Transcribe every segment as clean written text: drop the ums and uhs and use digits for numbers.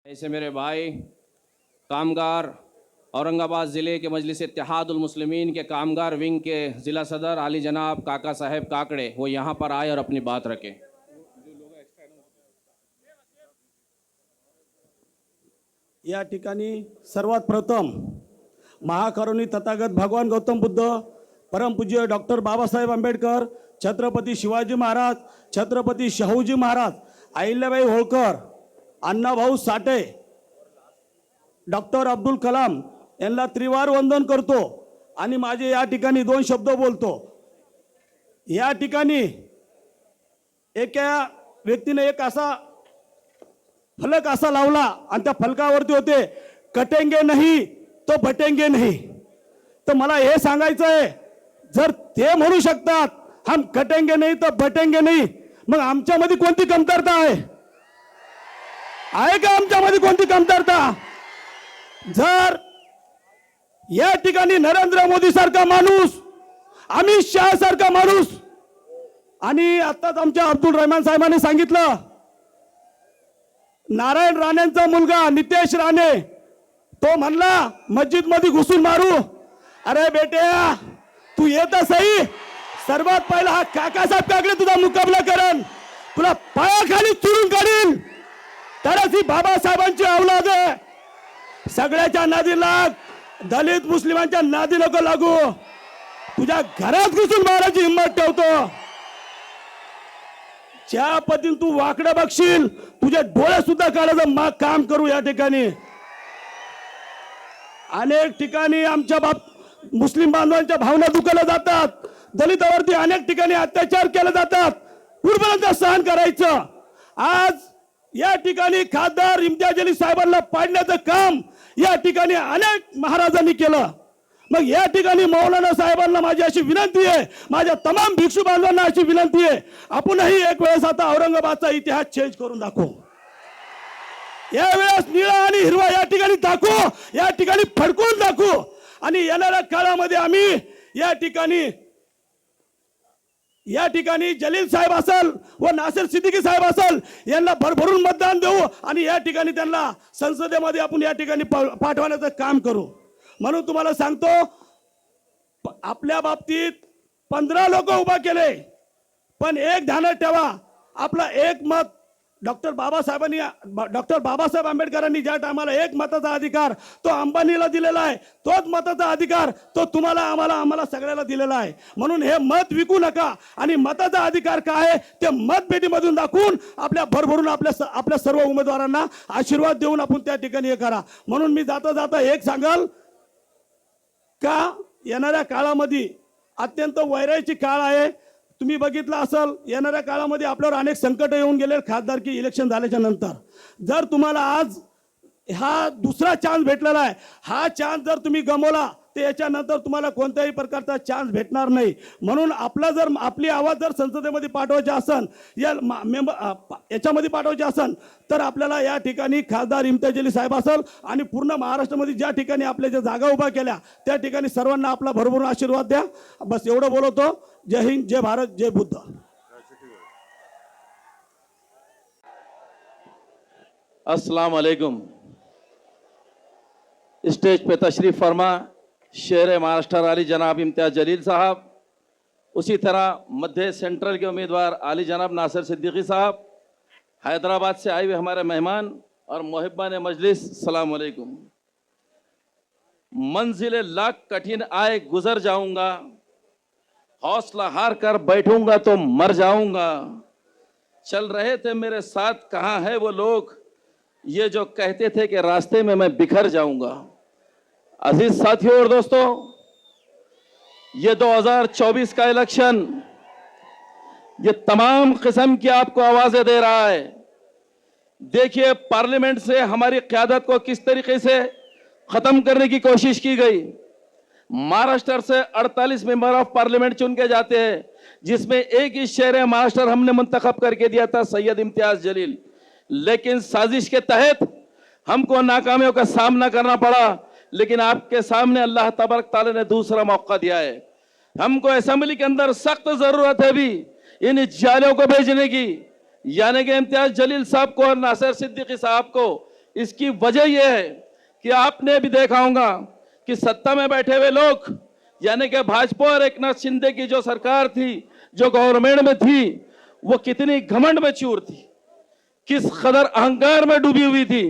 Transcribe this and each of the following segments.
ऐसे मेरे भाई कामगार औरंगाबाद ज़िले के मजलिस इत्तेहादुल मुस्लिमीन के कामगार विंग के ज़िला सदर आली जनाब काका साहेब काकड़े वो यहाँ पर आए और अपनी बात रखें। या ठिकाणी सर्वात प्रथम महाकरुणी तथागत भगवान गौतम बुद्ध, परमपूज्य डॉक्टर बाबासाहेब आंबेडकर, छत्रपती शिवाजी महाराज, छत्रपती शाहूजी महाराज, अहिल्याबाई होळकर, अण्णाभाऊ साठे, डॉक्टर अब्दुल कलाम यांना त्रिवार वंदन करतो आणि माझे या ठिकाणी दोन शब्द बोलतो। या ठिकाणी एका व्यक्तीने एक असा फलक असा लावला आणि त्या फलकावरती होते कटेंगे नहीं तो बटेंगे नहीं। तर मला हे सांगायचं आहे, जर ते म्हणू शकतात हम कटेंगे नहीं तो बटेंगे नहीं, मग आमच्यामध्ये कोणती कमतरता आहे का? आमच्यामध्ये कोणती कमतरता? जर या ठिकाणी नरेंद्र मोदी सारखा माणूस, अमित शाह सारखा माणूस, आणि आताच आमच्या अब्दुल रहमान साहेबांनी सांगितलं नारायण राणेंचा मुलगा नितेश राणे तो म्हणला मस्जिद मध्ये घुसून मारू। अरे बेट्या तू येत सही, सर्वात पहिला हा काकासाहेब काकडे तुझा मुकाबला करेन, तुला पायाखाली चुरून काढील, तरच ही बाबासाहेबांची औलाद आहे। सगळ्याच्या नादी लाग, दलित मुस्लिमांच्या नादी नको लागू, तुझ्या घरात घुसून मारायची हिंमत ठेवतो। ज्या पद्धतीने तू वाकडं बघशील तुझे डोळे सुद्धा काढायचं काम करू। या ठिकाणी अनेक ठिकाणी आमच्या मुस्लिम बांधवांच्या भावना दुखावल्या जातात, दलितावरती अनेक ठिकाणी अत्याचार केले जातात, कुर्बानीचं सहन करायचं। आज या ठिकाणी खासदार इम्तियाज जलील साहेबांना पाडण्याचं काम या ठिकाणी अनेक महाराजांनी केलं। मग या ठिकाणी मौलाना साहेबांना माझी अशी विनंती आहे, माझ्या तमाम भिक्षू बांधवांना अशी विनंती आहे, आपणही एक वेळेस आता औरंगाबादचा इतिहास चेंज करून दाखवू। या वेळेस निळा आणि हिरवा या ठिकाणी दाखवू, या ठिकाणी फडकून दाखवू, आणि येणाऱ्या काळामध्ये आम्ही या ठिकाणी जलील साहेब असेल व नासिर सिद्दीकी साहेब असेल यांना भरभरून मतदान देऊ आणि या ठिकाणी त्यांना संसदेमध्ये आपण या ठिकाणी पाठवण्याचं काम करू। म्हणून तुम्हाला सांगतो, आपल्या बाबतीत 15 लोक उभा केले, पण एक ध्यानात ठेवा, आपला एक मत डॉक्टर बाबासाहेब आंबेडकरांनी ज्या टायमाला एक मताचा अधिकार तो अंबानीला दिलेला आहे, तोच मताचा अधिकार तो तुम्हाला आम्हाला सगळ्याला दिलेला आहे। म्हणून हे मत विकू नका आणि मताचा अधिकार काय आहे ते मतपेटीमधून दाखवून आपल्या भरभरून आपल्या सर्व उमेदवारांना आशीर्वाद देऊन आपण त्या ठिकाणी हे करा। म्हणून मी जाता जाता एक सांगाल का, येणाऱ्या काळामध्ये अत्यंत वैराची काळ आहे। तुम्ही बघितलं असेल येणाऱ्या काळामध्ये आपल्यावर अनेक संकट येऊन गेले खासदारकी इलेक्शन झाल्याच्या नंतर। जर तुम्हाला आज हा दुसरा चान्स भेटलेला आहे, हा चान्स जर तुम्ही गमावला तर याच्यानंतर तुम्हाला कोणत्याही प्रकारचा चान्स भेटणार नाही। म्हणून आपली आवाज जर संसदेमध्ये पाठवायची असेल, याच्यामध्ये पाठवायची असेल तर आपल्याला या ठिकाणी खासदार इम्तियाज जलील साहेब असेल आणि पूर्ण महाराष्ट्रामध्ये ज्या ठिकाणी आपल्या ज्या जागा उभा केल्या त्या ठिकाणी सर्वांना आपला भरभरून आशीर्वाद द्या। बस एवढं बोलतो। जय हिंद, जय भारत, जय बुद्ध। अस्सलाम वालेकुम। स्टेज पे तशरीफ फरमा शेर महाराष्ट्र आली जनाब इम्तियाज जलील साहब, उसी तरह मध्य सेंट्रल के उम्मीदवार आली जनाब नासिर सिद्दीकी साहब, हैदराबाद से आए हुए हमारे मेहमान और मुहिब्बान मजलिस, सलाम वालेकुम। मंजिल लाख कठिन आए गुजर जाऊंगा, हौसला हार कर बैठूंगा तो मर जाऊंगा। चल रहे थे मेरे साथ कहाँ है वो लोग, ये जो कहते थे कि रास्ते में मैं बिखर जाऊंगा। अजीज साथियों और दोस्तों, ये 2024 का इलेक्शन ये तमाम किस्म की आपको आवाजें दे रहा है। देखिए पार्लियामेंट से हमारी क़यादत को किस तरीके से खत्म करने की कोशिश की गई। महाराष्ट्र से 48 मेंबर ऑफ पार्लियामेंट चुन के जाते हैं, जिसमें एक ही शहर महाराष्ट्र हमने मुंतखब करके दिया था सैयद इम्तियाज जलील, लेकिन साजिश के तहत हमको नाकामियों का सामना करना पड़ा। लेकिन आपके सामने अल्लाह तबारक तआला ने दूसरा मौका दिया है। हमको असेंबली के अंदर सख्त जरूरत है भी इन जालियों को भेजने की, यानी कि इम्तियाज जलील साहब को और नासिर सिद्दीकी साहब को इसकी वजह यह है कि आपने भी देखा होगा कि सत्ता में बैठे हुए लोग यानी कि भाजपा और एकनाथ शिंदे की जो सरकार थी, जो गवर्नमेंट में थी, वो कितनी घमंड में चूर थी, किस कदर अहंकार में डूबी हुई थी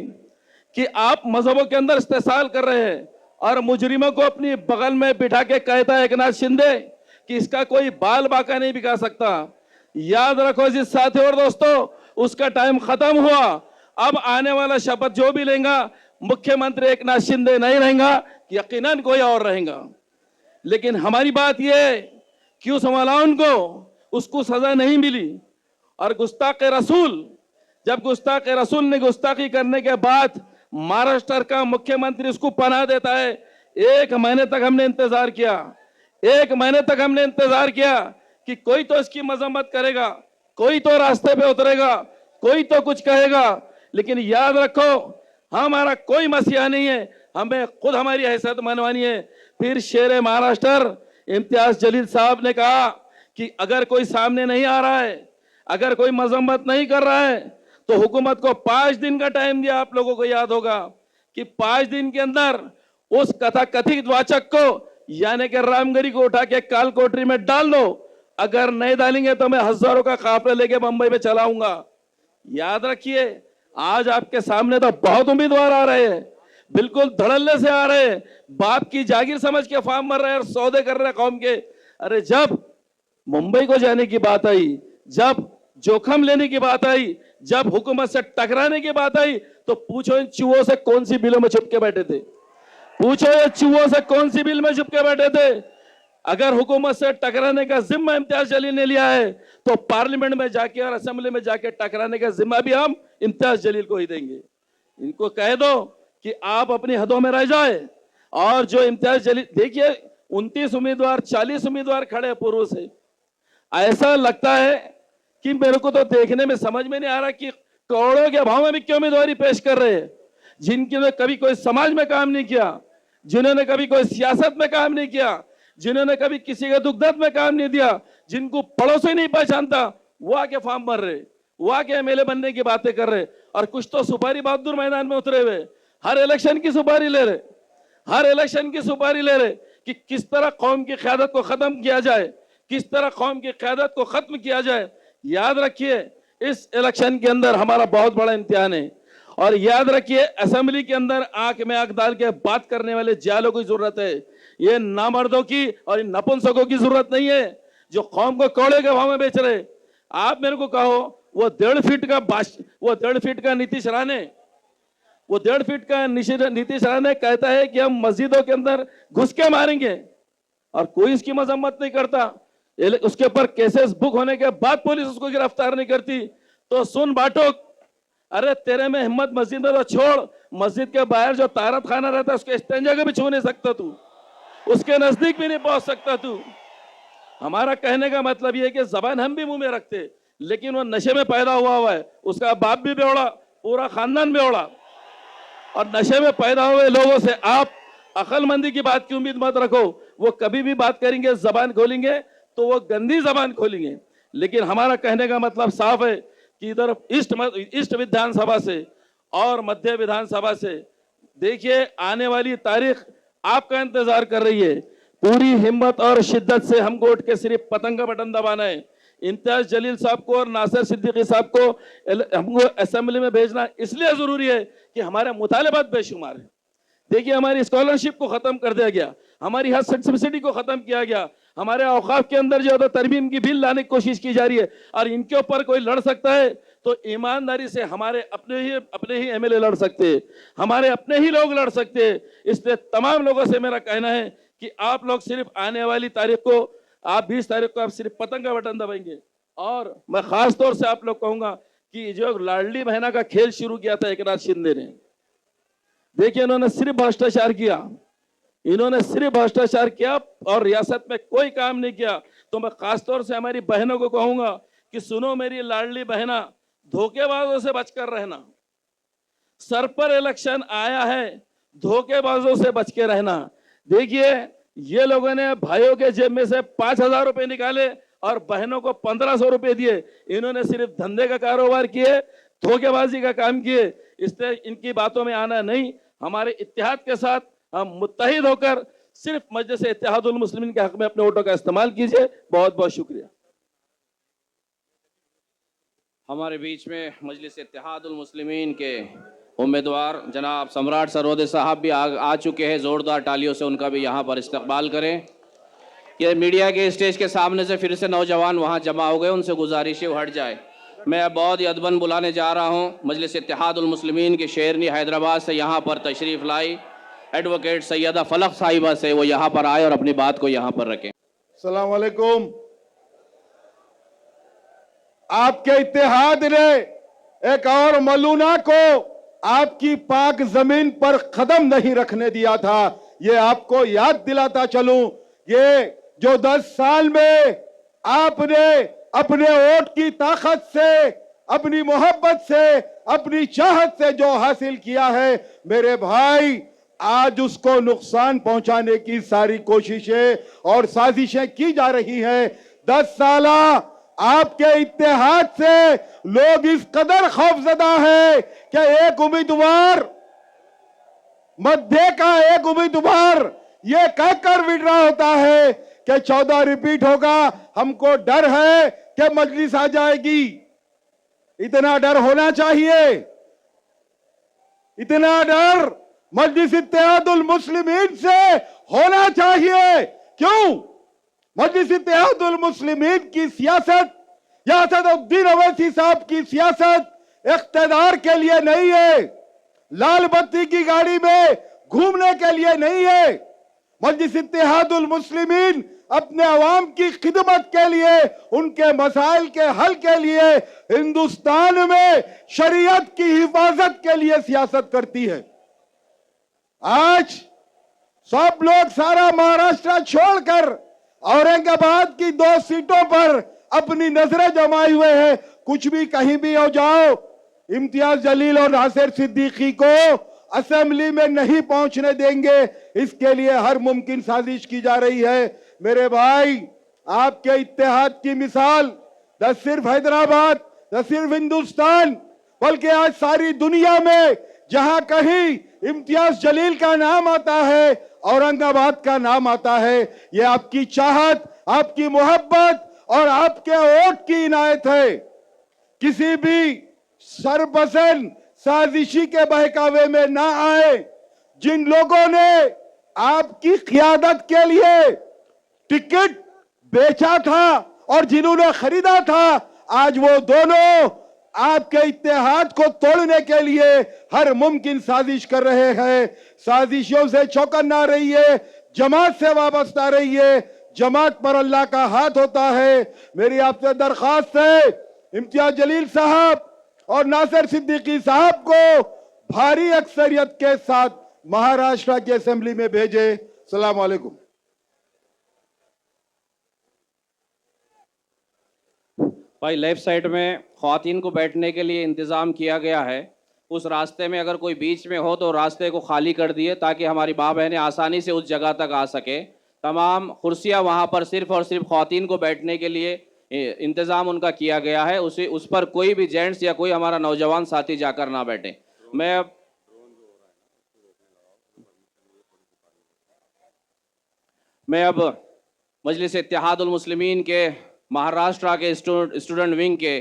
कि आप मजहबों के अंदर इस्तेसाल कर रहे हैं और मुजरिमों को अपनी बगल में बिठा के कहता है एकनाथ शिंदे कि इसका कोई बाल बाका नहीं बिका सकता। याद रखो जी साथियों और दोस्तों, उसका टाइम खत्म हुआ। अब आने वाला शपथ जो भी लेगा मुख्यमंत्री एकनाथ शिंदे नहीं रहेगा, यकीनन कोई और रहेगा। लेकिन हमारी बात यह है कि उस मलाउन को उसको सजा नहीं मिली और गुस्ताख रसूल, जब गुस्ताख रसूल ने गुस्ताखी करने के बाद महाराष्ट्र का मुख्यमंत्री उसको पनाह देता है। 1 महीने तक हमने इंतजार किया, 1 महीने तक हमने इंतजार किया कि कोई तो इसकी मजम्मत करेगा, कोई तो रास्ते पे उतरेगा, कोई तो कुछ कहेगा। लेकिन याद रखो, हमारा कोई मसीहा नहीं है, हमें खुद हमारी हैसियत मनवानी है। फिर शेर महाराष्ट्र इम्तियाज जलील साहब ने कहा कि अगर कोई सामने नहीं आ रहा है, अगर कोई मजम्मत नहीं कर रहा है, तो हुकूमत को 5 दिन का टाइम दिया। आप लोगों को याद होगा कि 5 दिन के अंदर उस कथित वाचक को यानी कि रामगिरी को उठा के काल कोठरी में डाल दो। अगर नहीं डालेंगे तो मैं हजारों का काफिला लेके बंबई में चलाऊंगा। याद रखिए, आज आपके सामने तो बहुत उम्मीदवार आ रहे हैं, बिल्कुल धड़ल्ले से आ रहे हैं, बाप की जागीर समझ के फार्म मर रहे हैं और सौदे कर रहे हैं कौम के। अरे जब मुंबई को जाने की बात आई, जब जोखम लेने की बात आई, जब हुकूमत से टकराने की बात आई, तो पूछो इन चूहों से कौन सी बिलों में छुप के बैठे थे? पूछो ये चूहों से कौन सी बिल में छुप के बैठे थे? अगर हुकूमत से टकराने का जिम्मा इम्तियाज जलील ने लिया है, तो पार्लियामेंट में जाके और असेंबली में जाके टकराने का जिम्मा भी हम इम्तियाज जलील को ही देंगे। इनको कह दो कि आप अपनी हदों में रह जाए। और जो इम्तियाज जलील, देखिए 29 उम्मीदवार, 40 उम्मीदवार खड़े हैं पूर्व से। ऐसा लगता है कि मेरे को तो देखने में समझ में नहीं आ रहा कि करोड़ों के भाव में भी क्यों उम्मीदवारी पेश कर रहे हैं, जिनके कभी कोई समाज में काम नहीं किया, जिन्होंने कभी कोई सियासत में काम नहीं किया, जिन्होंने कभी किसी के दुख दर्द में काम नहीं दिया, जिनको पड़ोसी नहीं पहचानता, वो आके फॉर्म भर रहे, वो आके एमएलए बनने की बातें कर रहे। और कुछ तो सुपारी बहादुर मैदान में उतरे हुए, हर इलेक्शन की सुपारी ले रहे, हर इलेक्शन की सुपारी ले रहे कि किस तरह कौम की क़यादत को खत्म किया जाए, किस तरह कौम की क़यादत को खत्म किया जाए। याद रखिए, इस इलेक्शन के अंदर हमारा बहुत बड़ा इम्तिहान है। और याद रखिए, असेंबली के अंदर आंख में आंख डाल के बात करने वाले जालों की जरूरत है। ये नामर्दों की और नपुंसकों की जरूरत नहीं है जो कौम को कौड़े के भाव में बेच रहे। आप मेरे को कहो, वो 1.5 फीट का नीतीश राणे, वो 1.5 फीट का नीतीश राणे कहता है कि हम मस्जिदों के अंदर घुस के मारेंगे और कोई इसकी मजम्मत नहीं करता। उसके ऊपर केसेस बुक होने के बाद पुलिस उसको गिरफ्तार नहीं करती। तो सुन बाटुक, अरे तेरे में हिम्मत मस्जिद में तो छोड़, मस्जिद के बाहर जो तारत खाना रहता है उसके स्टेंजा को भी छू नहीं सकता तू, उसके नजदीक भी नहीं पहुंच सकता तू। हमारा कहने का मतलब यह है कि जबान हम भी मुंह में रखते, लेकिन वो नशे में पैदा हुआ है, उसका बाप भी बेवड़ा, पूरा खानदान बेवड़ा। और नशे में पैदा हुए लोगों से आप अक्लमंदी की बात की उम्मीद मत रखो। वो कभी भी बात करेंगे, जबान खोलेंगे तो वो गंदी जबान खोलेंगे। लेकिन हमारा कहने का मतलब साफ है कि इधर ईस्ट विधानसभा से और मध्य विधानसभा से देखिए, आने वाली तारीख आपका इंतजार कर रही है। पूरी हिम्मत और शिद्दत से हमको उठ के सिर्फ पतंग का बटन दबाना है। इम्तियाज जलील साहब को और नासिर सिद्दीकी साहब को हमको असेंबली में भेजना इसलिए जरूरी है कि हमारे मुतालबात बेशुमार है। देखिए, हमारी स्कॉलरशिप को खत्म कर दिया गया, हमारी हज सब्सिडी को खत्म किया गया, हमारे औकाफ के अंदर जो है तरमीम की बिल लाने की कोशिश की जा रही है। और इनके ऊपर कोई लड़ सकता है तो ईमानदारी से हमारे अपने ही एमएलए लड़ सकते हैं, हमारे अपने ही लोग लड़ सकते हैं। इसलिए तमाम लोगों से मेरा कहना है कि आप लोग सिर्फ आने वाली तारीख को, आप 20 तारीख को आप सिर्फ पतंग का बटन दबाएंगे। और मैं खास तौर से आप लोग कहूंगा कि जो लाडली बहना का खेल शुरू किया था एकनाथ शिंदे ने, देखिए इन्होंने सिर्फ भ्रष्टाचार किया, इन्होंने सिर्फ भ्रष्टाचार किया और रियासत में कोई काम नहीं किया। तो मैं खासतौर से हमारी बहनों को कहूंगा कि सुनो मेरी लाडली बहना, धोखेबाजों से बचकर रहना। सर पर इलेक्शन आया है, धोखेबाजों से बच के रहना। देखिए, ये लोगों ने भाइयों के जेब में से 5,000 रुपए निकाले और बहनों को 1,500 रुपए दिए। इन्होंने सिर्फ धंधे का कारोबार किए, धोखेबाजी का काम किए। इसलिए इनकी बातों में आना नहीं, हमारे इत्तेहाद के साथ हम मुत्तहिद होकर सिर्फ मजलिस इत्तेहादुल मुस्लिमीन के हक में अपने वोटों का इस्तेमाल कीजिए। बहुत बहुत शुक्रिया। हमारे बीच में मजलिस इत्तेहादुल मुस्लिमीन के उम्मीदवार जनाब सम्राट सरवदे साहब भी आ चुके हैं। ज़ोरदार तालियों से उनका भी यहाँ पर इस्तकबाल करें। कि मीडिया के स्टेज के सामने से फिर से नौजवान वहाँ जमा हो गए, उनसे गुजारिश है वो हट जाए। मैं अब बहुत ही अदबन बुलाने जा रहा हूँ मजलिस इत्तेहादुल मुस्लिमीन के शेरनी हैदराबाद से यहाँ पर तशरीफ़ लाई एडवोकेट सैयदा फलक साहिबा से, वो यहाँ पर आए और अपनी बात को यहाँ पर रखें। अस्सलाम वालेकुम। आपके इत्तेहाद ने एक और मलूना को आपकी पाक जमीन पर कदम नहीं रखने दिया था। ये आपको याद दिलाता चलूं, ये जो 10 साल में आपने अपने वोट की ताकत से, अपनी मोहब्बत से, अपनी चाहत से जो हासिल किया है मेरे भाई, आज उसको नुकसान पहुंचाने की सारी कोशिशें और साजिशें की जा रही हैं। 10 साल आपके इत्तेहाद से लोग इस कदर खौफजदा है कि एक उम्मीदवार, मध्य का एक उम्मीदवार ये कहकर विड्रा होता है कि 14 रिपीट होगा, हमको डर है कि मजलिस आ जाएगी। इतना डर होना चाहिए, इतना डर मजलिस इत्तेहादुल मुस्लिमीन से होना चाहिए। क्यों? मजलिस इत्तेहादुल मुस्लिमीन की सियासत या असदुद्दीन अवैसी साहब की सियासत इख्तिदार के लिए नहीं है, लाल बत्ती की गाड़ी में घूमने के लिए नहीं है। मजलिस इत्तेहादुल मुस्लिमीन अपने अवाम की खिदमत के लिए, उनके मसाइल के हल के लिए, हिंदुस्तान में शरीयत की हिफाजत के लिए सियासत करती है। आज सब लोग सारा महाराष्ट्र छोड़कर औरंगाबाद की 2 सीटों पर अपनी नजरें जमाए हुए हैं। कुछ भी कहीं भी हो जाओ, इम्तियाज जलील और नासिर सिद्दीकी को असेंबली में नहीं पहुंचने देंगे। इसके लिए हर मुमकिन साजिश की जा रही है। मेरे भाई, आपके इत्तेहाद की मिसाल न सिर्फ हैदराबाद, न सिर्फ हिंदुस्तान, बल्कि आज सारी दुनिया में जहां कहीं इम्तियाज जलील का नाम आता है, औरंगाबाद का नाम आता है, ये आपकी चाहत, आपकी मोहब्बत और आपके वोट की इनायत है। किसी भी सरपसंद साजिशी के बहकावे में ना आए। जिन लोगों ने आपकी क़ियादत के लिए टिकट बेचा था और जिन्होंने खरीदा था, आज वो दोनों आपके इत्तेहाद को तोड़ने के लिए हर मुमकिन साजिश कर रहे हैं। साजिशों से चौकन्ना रहिए, जमात से वाबस्ता रहिए, जमात पर अल्लाह का हाथ होता है। मेरी आपसे दरखास्त है, इम्तियाज जलील साहब और नासिर सिद्दीकी साहब को भारी अक्सरियत के साथ महाराष्ट्र की असेंबली में भेजे। सलाम वालेकुम। भाई, लेफ्ट साइड में ख्वातीन को बैठने के लिए इंतज़ाम किया गया है। उस रास्ते में अगर कोई बीच में हो तो रास्ते को खाली कर दिए ताकि हमारी माँ बहनें आसानी से उस जगह तक आ सके। तमाम कुर्सियाँ वहाँ पर सिर्फ़ और सिर्फ ख्वातीन को बैठने के लिए इंतज़ाम उनका किया गया है। उस पर कोई भी जेंट्स या कोई हमारा नौजवान साथी जाकर ना बैठे। मैं अब मजलिस इत्तेहादुल मुस्लिमीन के महाराष्ट्र के स्टूडेंट विंग के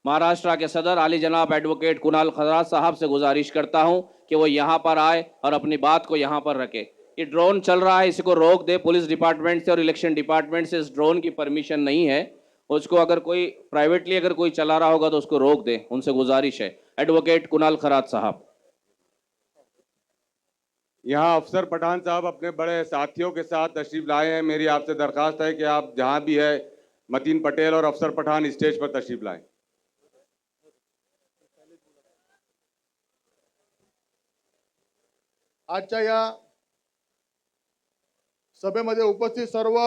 महाराष्ट्र के सदर आली जनाब एडवोकेट कुणाल खरात साहब से गुजारिश करता हूं कि वो यहाँ पर आए और अपनी बात को यहाँ पर रखे। ये ड्रोन चल रहा है, इसको रोक दे। पुलिस डिपार्टमेंट से और इलेक्शन डिपार्टमेंट से इस ड्रोन की परमिशन नहीं है। उसको अगर कोई प्राइवेटली अगर कोई चला रहा होगा तो उसको रोक दे, उनसे गुजारिश है। एडवोकेट कुणाल खरात साहब। यहाँ अफसर पठान साहब अपने बड़े साथियों के साथ तशरीफ लाए हैं। मेरी आपसे दरखास्त है कि आप जहाँ भी है, मतीन पटेल और अफसर पठान स्टेज पर तशरीफ लाएं। आजच्या या सभेमध्ये उपस्थित सर्व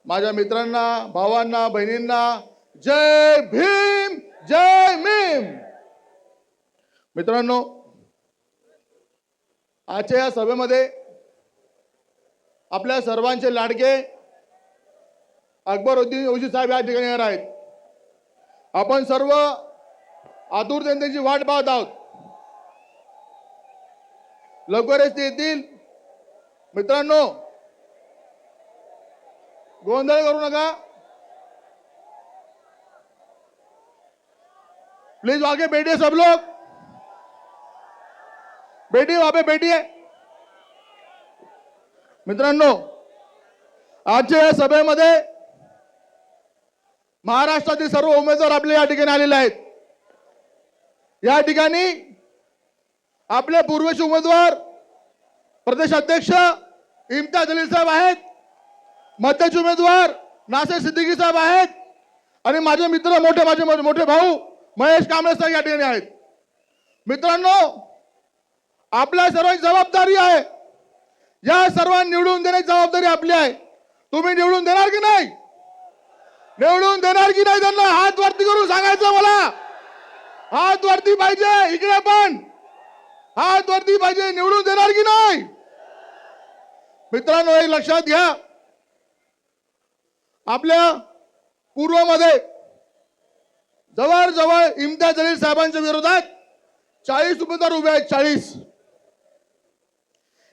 माझ्या मित्रांना, भावांना, बहिणींना जय भीम, जय मीम। मित्रांनो, आजच्या या सभेमध्ये आपल्या सर्वांचे लाडके अकबरुद्दीन ओवैसी साहेब या ठिकाणी येणार आहेत। आपण सर्व आतुरतेने त्यांची वाट पाहत आहोत। लवकरच ते येतील. मित्रांनो, गोंधळ करू नका. प्लीज आगे बैठिए सब लोग. बैठिए, वहां पे बैठिए. मित्रांनो, आजच्या या सभेमध्ये महाराष्ट्रातील सर्व उमेदवार आपले या ठिकाणी आलेले आहेत. या ठिकाणी आपले पूर्वचे उमेदवार प्रदेश अध्यक्ष इम्तियाज जलील साहेब आहेत. मध्यचे उमेदवार नासिर सिद्दीकी साहेब आहेत. आणि माझे मित्र माझे मोठे भाऊ महेश कांबळे साहेब या ठिकाणी आहेत. मित्रांनो, आपल्या सर्वांची जबाबदारी आहे. या सर्वांना निवडून देण्याची जबाबदारी आपली आहे. तुम्ही निवडून देणार की नाही? निवडून देणार की नाही? त्यांना हात वरती करून सांगायचं मला. हात वरती पाहिजे. इकडे पण हात वरती पाहिजे. निवडून देणार की नाही? मित्रांनो, एक लक्षात घ्या, आपल्या पूर्वमध्ये जवळजवळ इम्तियाज जलील साहेबांच्या विरोधात 40 उमेदवार उभे आहेत. 40.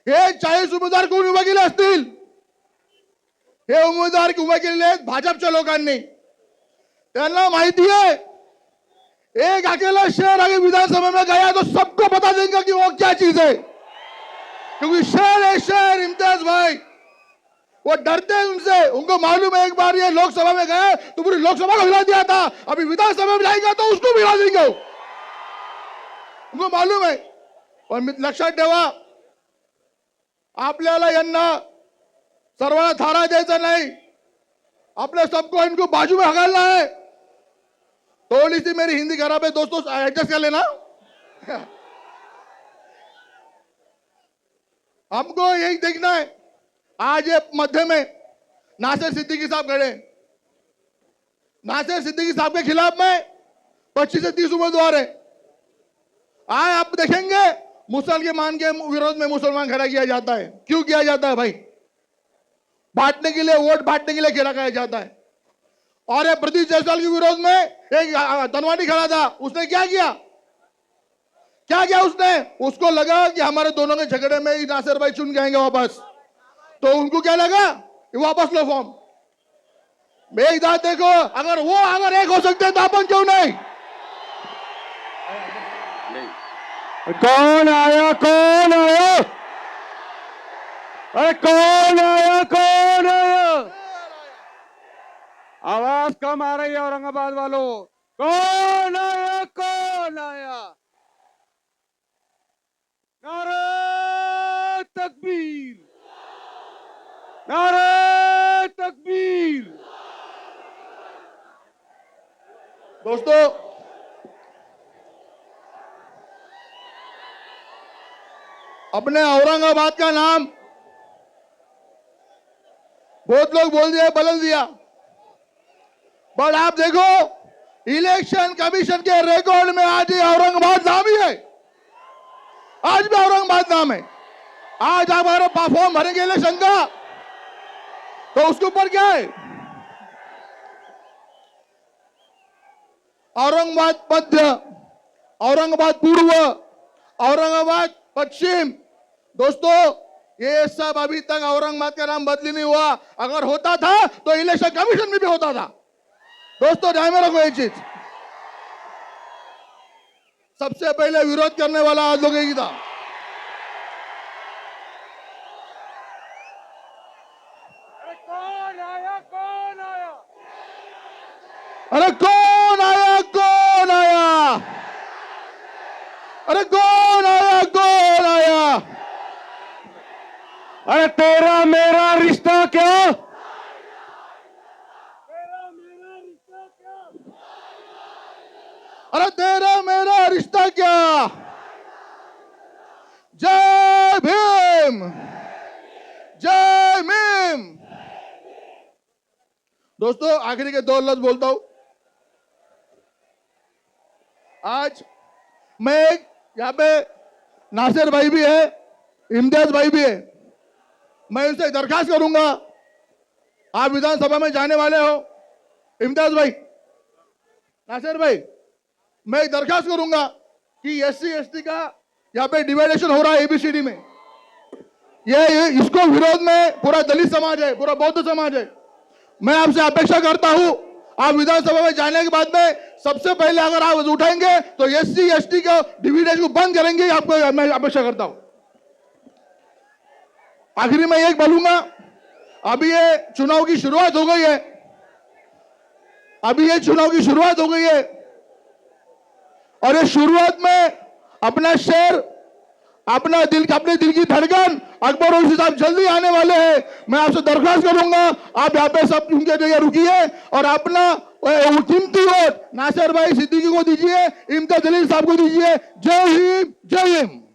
हे 40 उमेदवार कोण उभे केले असतील? हे उमेदवार उभे केलेले आहेत भाजपच्या लोकांनी. त्यांना माहिती है एक अकेला शेर अगर विधानसभा में गया तो सबको बता देंगे कि वो क्या चीज है. क्योंकि शेर है शेर. इम्तियाज भाई वो डरते हैं उनसे. उनको मालूम है एक बार ये लोकसभा में गए तो पूरी लोकसभा को हिला दिया था. अभी विधानसभा में जाएगा तो उसको भी हिला देंगे. उनको मालूम है. और लक्षात ठेवा, आपल्याला यांना सर्वांना थारा द्यायचा नाही. आपने सबको इनको बाजू में हगालना है. थोड़ी सी मेरी हिंदी खराब है दोस्तों, एडजस्ट कर लेना. हमको यही देखना है. आज ये मध्य में नासिर सिद्दीकी साहब खड़े. नासिर सिद्दीकी साहब के खिलाफ में 25 से 30 उम्मीदवार है. आज आप देखेंगे मुसलमान के विरोध में मुसलमान खड़ा किया जाता है. क्यों किया जाता है भाई? बांटने के लिए, वोट बांटने के लिए खड़ा किया जाता है. और ये प्रदीप जायसवाल के विरोध में एक धनवानी खड़ा था. उसने क्या किया? क्या किया उसने? उसको लगा कि हमारे दोनों के झगड़े में ही नासिर भाई चुन जाएंगे वापस. तो उनको क्या लगा कि वापस लो फॉर्म. मेरी बात देखो, अगर एक हो सकते तो अपन क्यों नहीं? कौन आया? कौन आया? अरे कौन आया? कौन आया? आवाज कम आ रही है औरंगाबाद वालों. कौन आया? कौन आया? नारे तकबीर, नारे तकबीर. दोस्तों, अपने औरंगाबाद का नाम बहुत लोग बोल दिया, बदल दिया. बट आप देखो, इलेक्शन कमीशन के रिकॉर्ड में आज ये औरंगाबाद नाम ही है. आज भी औरंगाबाद नाम है. आज हमारे फॉर्म भरेंगे इलेक्शन का तो उसके ऊपर क्या है? औरंगाबाद मध्य, औरंगाबाद पूर्व, औरंगाबाद पश्चिम. दोस्तों, ये सब अभी तक औरंगाबाद का नाम बदली नहीं हुआ. अगर होता था तो इलेक्शन कमीशन में भी होता था. दोस्तों, ध्यान में रखो ये चीज. सबसे पहले विरोध करने वाला आज लोग ही था. कौन आया? कौन आया? अरे कौन आया? कौन आया? अरे कौन आया? कौन आया? अरे तेरा मेरा रिश्ता क्या? अरे तेरा मेरा रिश्ता क्या? जय भीम, जय भीम. दोस्तों, आखिरी के 2 लफ्ज बोलता हूं. आज मैं यहाँ पे नासिर भाई भी है, इम्तियाज भाई भी है. मैं उनसे दरखास्त करूंगा, आप विधानसभा में जाने वाले हो. इम्तियाज भाई, नासिर भाई, मैं एक दरखास्त करूंगा कि SC ST का यहाँ पे डिवाइडेशन हो रहा है एबीसीडी में, ये इसको विरोध में पूरा दलित समाज है, पूरा बौद्ध समाज है। मैं आपसे अपेक्षा करता हूं, आप विधानसभा में जाने के बाद में सबसे पहले अगर आप उठाएंगे तो एससी एसटी का डिविडेंड को बंद करेंगे, आपको मैं अपेक्षा करता हूं। आखिरी में एक बोलूंगा, अभी ये चुनाव की शुरुआत हो गई है, अभी ये चुनाव की शुरुआत हो गई है और ये शुरुआत में अपना शेर, अपने दिल की धड़कन अकबर ओवैसी साहब जल्दी आने वाले हैं। मैं आपसे दरख्वास्त करूंगा, आप यहाँ पे सब उनके जगह रुकिए और अपना कीमती वोट नासिर भाई सिद्दीकी को दीजिए, इम्तियाज जलील साहब को दीजिए। जय हिंद, जय हिंद।